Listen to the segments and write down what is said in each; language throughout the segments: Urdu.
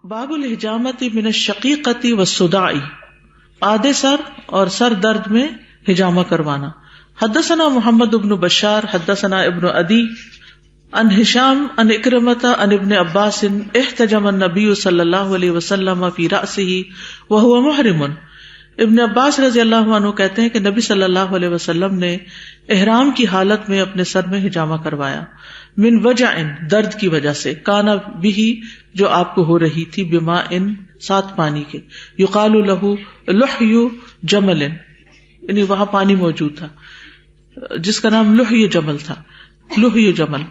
باب الحجامت من الشقیقۃ والصداع، آدھے سر اور سر درد میں حجامہ کروانا. حدثنا محمد بن بشار حدثنا ابن عدی عن ہشام عن اکرمۃ عن ابن عباس احتجم النبی صلی اللہ علیہ وسلم فی رأسہ وہو محرم. ابن عباس رضی اللہ عنہ کہتے ہیں کہ نبی صلی اللہ علیہ وسلم نے احرام کی حالت میں اپنے سر میں حجامہ کروایا. من وجع، درد کی وجہ سے، کانا بھی جو آپ کو ہو رہی تھی، بما ان، ساتھ پانی کے، یقال لہ لحی جمل، یعنی وہاں پانی موجود تھا جس کا نام لحی جمل تھا، لحی جمل.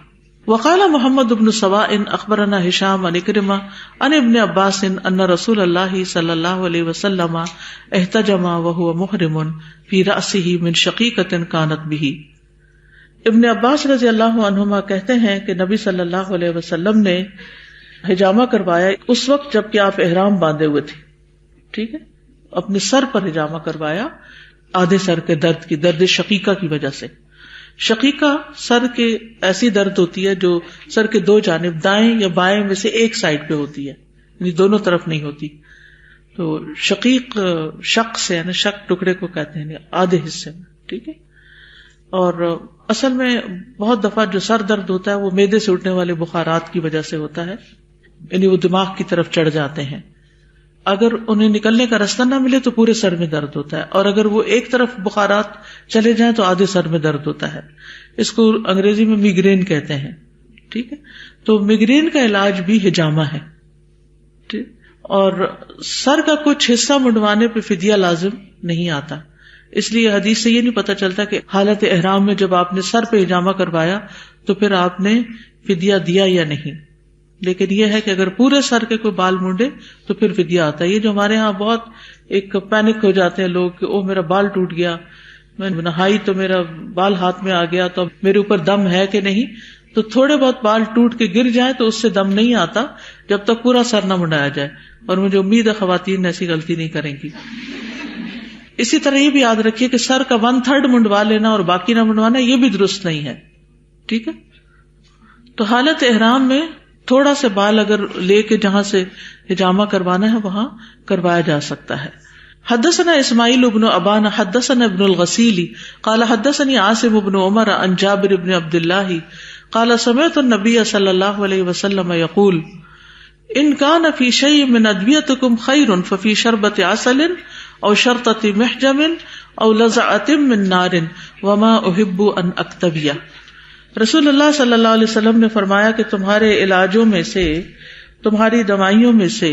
وقال محمد بن سواء اخبرنا ہشام عن اکرمہ عن ابن عباس ان رسول اللہ صلی اللہ علیہ وسلم احتجم وهو محرم فی رأسہ من شقیقۃ کانت به. ابن عباس رضی اللہ عنہما کہتے ہیں کہ نبی صلی اللہ علیہ وسلم نے حجامہ کروایا اس وقت جب کہ آپ احرام باندھے ہوئے تھے. ٹھیک ہے، اپنے سر پر حجامہ کروایا آدھے سر کے درد کی، درد شقیقہ کی وجہ سے. شقیقہ سر کے ایسی درد ہوتی ہے جو سر کے دو جانب، دائیں یا بائیں میں سے ایک سائڈ پہ ہوتی ہے، یعنی دونوں طرف نہیں ہوتی. تو شقیق شق سے، یعنی شق ٹکڑے کو کہتے ہیں، آدھے حصے میں. ٹھیک ہے، اور اصل میں بہت دفعہ جو سر درد ہوتا ہے وہ معدے سے اٹھنے والے بخارات کی وجہ سے ہوتا ہے، یعنی وہ دماغ کی طرف چڑھ جاتے ہیں. اگر انہیں نکلنے کا راستہ نہ ملے تو پورے سر میں درد ہوتا ہے، اور اگر وہ ایک طرف بخارات چلے جائیں تو آدھے سر میں درد ہوتا ہے. اس کو انگریزی میں میگرین کہتے ہیں. ٹھیک ہے، تو میگرین کا علاج بھی حجامہ ہے. ٹھیک، اور سر کا کچھ حصہ منڈوانے پہ فدیہ لازم نہیں آتا. اس لیے حدیث سے یہ نہیں پتہ چلتا کہ حالت احرام میں جب آپ نے سر پہ حجامہ کروایا تو پھر آپ نے فدیہ دیا یا نہیں. لیکن یہ ہے کہ اگر پورے سر کے کوئی بال مونڈے تو پھر فدیہ آتا ہے. یہ جو ہمارے ہاں بہت ایک پینک ہو جاتے ہیں لوگ کہ او میرا بال ٹوٹ گیا، میں نہائی تو میرا بال ہاتھ میں آ گیا تو میرے اوپر دم ہے کہ نہیں. تو تھوڑے بہت بال ٹوٹ کے گر جائیں تو اس سے دم نہیں آتا جب تک پورا سر نہ منڈایا جائے. اور مجھے امید ہے خواتین ایسی غلطی نہیں کریں گی. اسی طرح یہ بھی یاد رکھیے کہ سر کا 1/3 منڈوا لینا اور باقی نہ منڈوانا یہ بھی درست نہیں ہے. ٹھیک ہے، تو حالت احرام میں تھوڑا سے بال اگر لے کے جہاں سے حجامہ کروانا ہے وہاں کروایا جا سکتا ہے. حدثنا اسماعیل بن ابان حدثنا ابن الغسیل قال حدثني عاصم بن عمر عن جابر بن عبد الله قال سمعت النبي صلی اللہ علیہ وسلم يقول ان كان في شيء من ادويتكم خير ففي شربة عسل او شرطة محجم او لزعة من نار وما احب ان اکتوی. رسول اللہ صلی اللہ علیہ وسلم نے فرمایا کہ تمہارے علاجوں میں سے، تمہاری دوائیوں میں سے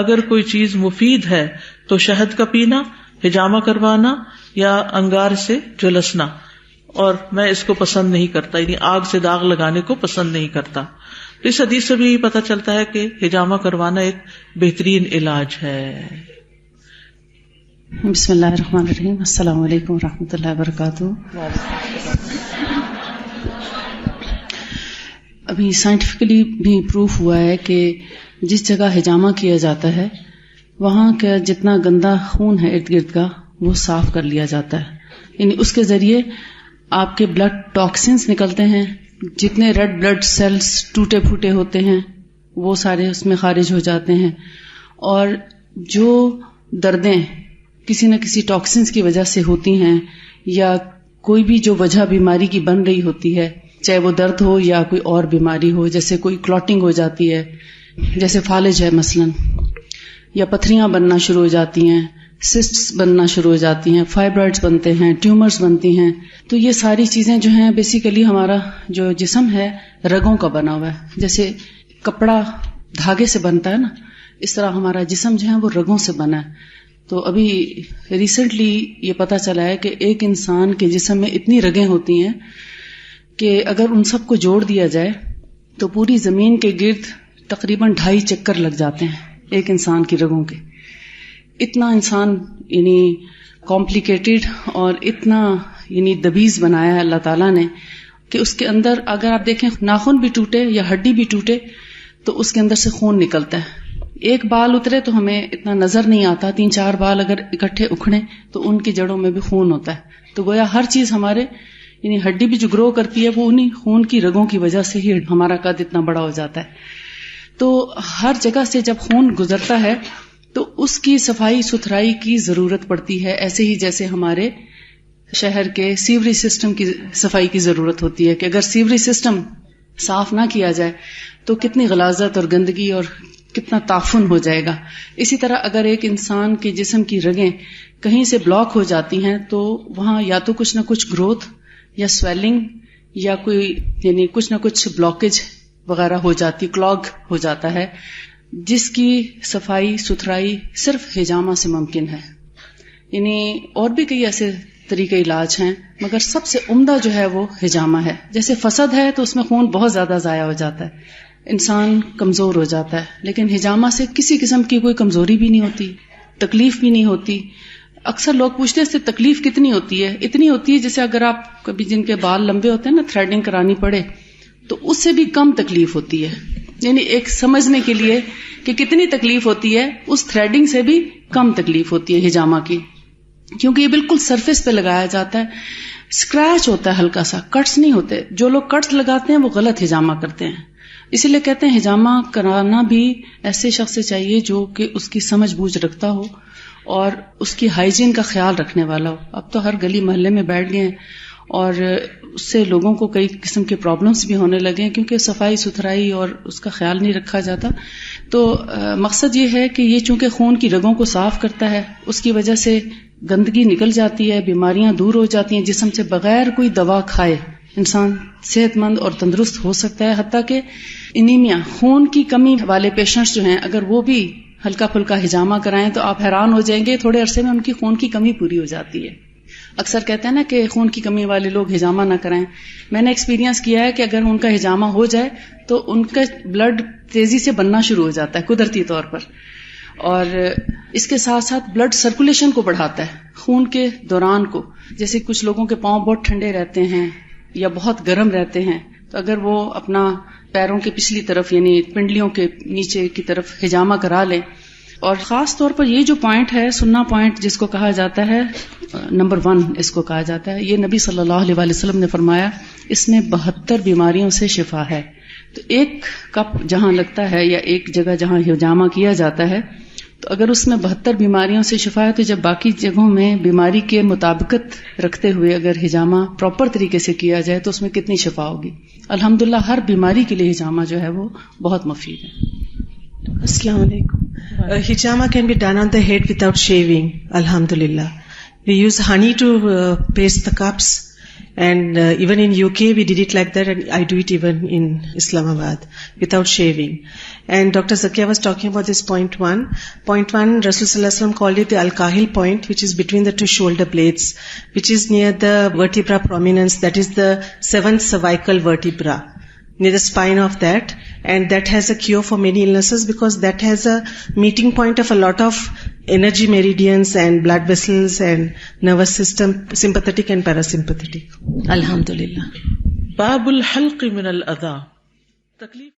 اگر کوئی چیز مفید ہے تو شہد کا پینا، حجامہ کروانا یا انگار سے جلسنا. اور میں اس کو پسند نہیں کرتا، یعنی آگ سے داغ لگانے کو پسند نہیں کرتا. اس حدیث سے بھی یہی پتہ چلتا ہے کہ حجامہ کروانا ایک بہترین علاج ہے. بسم اللہ الرحمن الرحیم. السلام علیکم ورحمۃ اللہ وبرکاتہ. ابھی سائنٹیفکلی بھی پروف ہوا ہے کہ جس جگہ حجامہ کیا جاتا ہے وہاں کا جتنا گندا خون ہے ارد گرد کا وہ صاف کر لیا جاتا ہے. یعنی اس کے ذریعے آپ کے بلڈ ٹاکسنز نکلتے ہیں، جتنے ریڈ بلڈ سیلز ٹوٹے پھوٹے ہوتے ہیں وہ سارے اس میں خارج ہو جاتے ہیں. اور جو دردیں کسی نہ کسی ٹاکسنز کی وجہ سے ہوتی ہیں یا کوئی بھی جو وجہ بیماری کی بن رہی ہوتی ہے، چاہے وہ درد ہو یا کوئی اور بیماری ہو، جیسے کوئی کلوٹنگ ہو جاتی ہے، جیسے فالج ہے مثلاً، یا پتھریاں بننا شروع ہو جاتی ہیں، سسٹس بننا شروع ہو جاتی ہیں، فائبرائڈز بنتے ہیں، ٹیومرز بنتی ہیں. تو یہ ساری چیزیں جو ہیں بیسیکلی ہمارا جو جسم ہے رگوں کا بنا ہوا ہے. جیسے کپڑا دھاگے سے بنتا ہے نا، اس طرح ہمارا جسم جو ہے وہ رگوں سے بنا ہے. تو ابھی ریسنٹلی یہ پتہ چلا ہے کہ ایک انسان کے جسم میں اتنی رگیں ہوتی ہیں کہ اگر ان سب کو جوڑ دیا جائے تو پوری زمین کے گرد تقریباً 2.5 چکر لگ جاتے ہیں ایک انسان کی رگوں کے. اتنا انسان یعنی کمپلیکیٹڈ اور اتنا یعنی دبیز بنایا ہے اللہ تعالیٰ نے کہ اس کے اندر اگر آپ دیکھیں ناخن بھی ٹوٹے یا ہڈی بھی ٹوٹے تو اس کے اندر سے خون نکلتا ہے. ایک بال اترے تو ہمیں اتنا نظر نہیں آتا، 3-4 بال اگر اکٹھے اکھڑیں تو ان کی جڑوں میں بھی خون ہوتا ہے. تو گویا ہر چیز ہمارے یعنی ہڈی بھی جو گرو کرتی ہے وہ انہی خون کی رگوں کی وجہ سے ہی ہمارا قد اتنا بڑا ہو جاتا ہے. تو ہر جگہ سے جب خون گزرتا ہے تو اس کی صفائی ستھرائی کی ضرورت پڑتی ہے، ایسے ہی جیسے ہمارے شہر کے سیوری سسٹم کی صفائی کی ضرورت ہوتی ہے کہ اگر سیوری سسٹم صاف نہ کیا جائے تو کتنی غلاظت اور گندگی اور کتنا تعفن ہو جائے گا. اسی طرح اگر ایک انسان کے جسم کی رگیں کہیں سے بلاک ہو جاتی ہیں تو وہاں یا تو کچھ نہ کچھ گروتھ یا سویلنگ یا کوئی یعنی کچھ نہ کچھ بلاکیج وغیرہ ہو جاتی، کلاگ ہو جاتا ہے، جس کی صفائی ستھرائی صرف حجامہ سے ممکن ہے. یعنی اور بھی کئی ایسے طریقے علاج ہیں مگر سب سے عمدہ جو ہے وہ حجامہ ہے. جیسے فسد ہے تو اس میں خون بہت زیادہ ضائع ہو جاتا ہے، انسان کمزور ہو جاتا ہے، لیکن حجامہ سے کسی قسم کی کوئی کمزوری بھی نہیں ہوتی، تکلیف بھی نہیں ہوتی. اکثر لوگ پوچھتے ہیں اس سے تکلیف کتنی ہوتی ہے؟ اتنی ہوتی ہے جیسے اگر آپ کبھی جن کے بال لمبے ہوتے ہیں نا تھریڈنگ کرانی پڑے تو اس سے بھی کم تکلیف ہوتی ہے. یعنی ایک سمجھنے کے لیے کہ کتنی تکلیف ہوتی ہے، اس تھریڈنگ سے بھی کم تکلیف ہوتی ہے حجامہ کی، کیونکہ یہ بالکل سرفیس پہ لگایا جاتا ہے، اسکریچ ہوتا ہے ہلکا سا، کٹس نہیں ہوتے. جو لوگ کٹس لگاتے ہیں وہ غلط حجامہ کرتے ہیں. اسی لیے کہتے ہیں حجامہ کرانا بھی ایسے شخص سے چاہیے جو کہ اس کی سمجھ بوجھ رکھتا ہو اور اس کی ہائیجین کا خیال رکھنے والا ہو. اب تو ہر گلی محلے میں بیٹھ گئے ہیں اور اس سے لوگوں کو کئی قسم کے پرابلمس بھی ہونے لگے ہیں کیونکہ صفائی ستھرائی اور اس کا خیال نہیں رکھا جاتا. تو مقصد یہ ہے کہ یہ چونکہ خون کی رگوں کو صاف کرتا ہے، اس کی وجہ سے گندگی نکل جاتی ہے، بیماریاں دور ہو جاتی ہیں جسم سے. بغیر کوئی دوا کھائے انسان صحت مند اور تندرست ہو سکتا ہے. حتیٰ کہ انیمیا، خون کی کمی والے پیشنٹس جو ہیں اگر وہ بھی ہلکا پھلکا حجامہ کرائیں تو آپ حیران ہو جائیں گے، تھوڑے عرصے میں ان کی خون کی کمی پوری ہو جاتی ہے. اکثر کہتے ہیں نا کہ خون کی کمی والے لوگ حجامہ نہ کرائیں. میں نے ایکسپیرینس کیا ہے کہ اگر ان کا حجامہ ہو جائے تو ان کا بلڈ تیزی سے بننا شروع ہو جاتا ہے قدرتی طور پر، اور اس کے ساتھ ساتھ بلڈ سرکولیشن کو بڑھاتا ہے خون کے دوران کو. جیسے کچھ لوگوں کے پاؤں بہت ٹھنڈے رہتے ہیں یا بہت گرم رہتے ہیں تو اگر وہ اپنا پیروں کے پچھلی طرف یعنی پنڈلیوں کے نیچے کی طرف حجامہ کرا لیں. اور خاص طور پر یہ جو پوائنٹ ہے سننا پوائنٹ جس کو کہا جاتا ہے نمبر 1 اس کو کہا جاتا ہے، یہ نبی صلی اللہ علیہ وسلم نے فرمایا اس میں 72 بیماریوں سے شفا ہے. تو ایک کپ جہاں لگتا ہے یا ایک جگہ جہاں حجامہ کیا جاتا ہے تو اگر اس میں 72 بیماریوں سے شفا ہے تو جب باقی جگہوں میں بیماری کے مطابقت رکھتے ہوئے اگر حجامہ پراپر طریقے سے کیا جائے تو اس میں کتنی شفا ہوگی. الحمدللہ ہر بیماری کے لیے حجامہ جو ہے وہ بہت مفید ہے. السلام علیکم. Hijama can be done on the head without shaving. Alhamdulillah. We use honey to paste the cups, and even in UK we did it like that, and I do it even in Islamabad without shaving. And Dr. Zakia was talking about this point 1. Point 1, Rasul Sallallahu Alaihi Wasallam called it the al-kahil point, which is between the two shoulder blades, which is near the vertebra prominence, that is the 7th cervical vertebra, near the spine of that, and that has a cure for many illnesses because that has a meeting point of a lot of energy meridians and blood vessels and nervous system, sympathetic and parasympathetic. Alhamdulillah. باب الحلق من الاذى. تکلیف